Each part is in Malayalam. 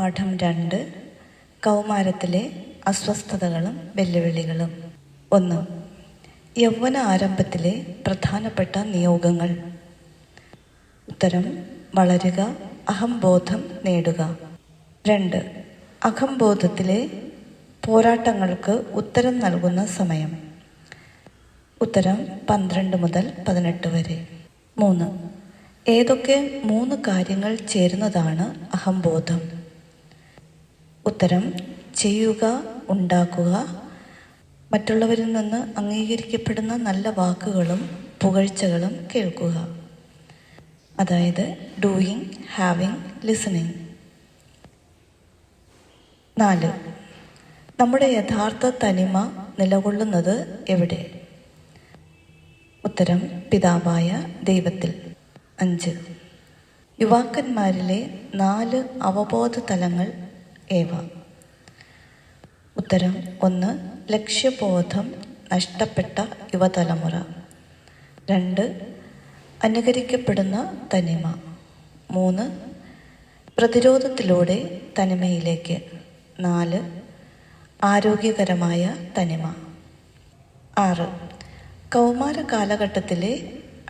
പാഠം 2. കൗമാരത്തിലെ അസ്വസ്ഥതകളും വെല്ലുവിളികളും. 1. യൗവന ആരംഭത്തിലെ പ്രധാനപ്പെട്ട നിയോഗങ്ങൾ. ഉത്തരം: വളരുക, അഹംബോധം നേടുക. 2. അഹംബോധത്തിലെ പോരാട്ടങ്ങൾക്ക് ഉത്തരം നൽകുന്ന സമയം. ഉത്തരം: 12 മുതൽ 18 വരെ. 3. ഏതൊക്കെ 3 കാര്യങ്ങൾ ചേരുന്നതാണ് അഹംബോധം? ഉത്തരം: ചെയ്യുക, ഉണ്ടാക്കുക, മറ്റുള്ളവരിൽ നിന്ന് അംഗീകരിക്കപ്പെടുന്ന നല്ല വാക്കുകളും പുകഴ്ചകളും കേൾക്കുക. അതായത് ഡൂയിങ്, ഹാവിങ്, ലിസണിങ്. 4. നമ്മുടെ യഥാർത്ഥ തനിമ നിലകൊള്ളുന്നത് എവിടെ? ഉത്തരം: പിതാവായ ദൈവത്തിൽ. 5. യുവാക്കന്മാരിലെ 4 അവബോധ തലങ്ങൾ ഏവ? ഉത്തരം: 1. ലക്ഷ്യബോധം നഷ്ടപ്പെട്ട യുവതലമുറ. 2. അനുകരിക്കപ്പെടുന്ന തനിമ. 3. പ്രതിരോധത്തിലൂടെ തനിമയിലേക്ക്. 4. ആരോഗ്യകരമായ തനിമ. 6. കൗമാര കാലഘട്ടത്തിലെ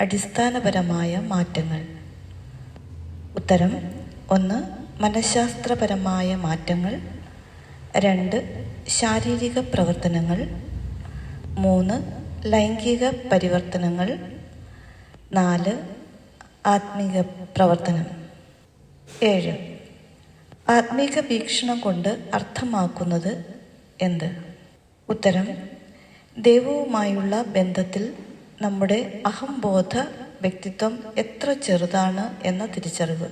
അടിസ്ഥാനപരമായ മാറ്റങ്ങൾ. ഉത്തരം: 1. മനഃശാസ്ത്രപരമായ മാറ്റങ്ങൾ. 2. ശാരീരിക പ്രവർത്തനങ്ങൾ. 3. ലൈംഗിക പരിവർത്തനങ്ങൾ. 4. ആത്മീക പ്രവർത്തനം. 7. ആത്മീക വീക്ഷണം കൊണ്ട് അർത്ഥമാക്കുന്നത് എന്ത്? ഉത്തരം: ദൈവവുമായുള്ള ബന്ധത്തിൽ നമ്മുടെ അഹംബോധ വ്യക്തിത്വം എത്ര ചെറുതാണ് എന്ന തിരിച്ചറിവ്.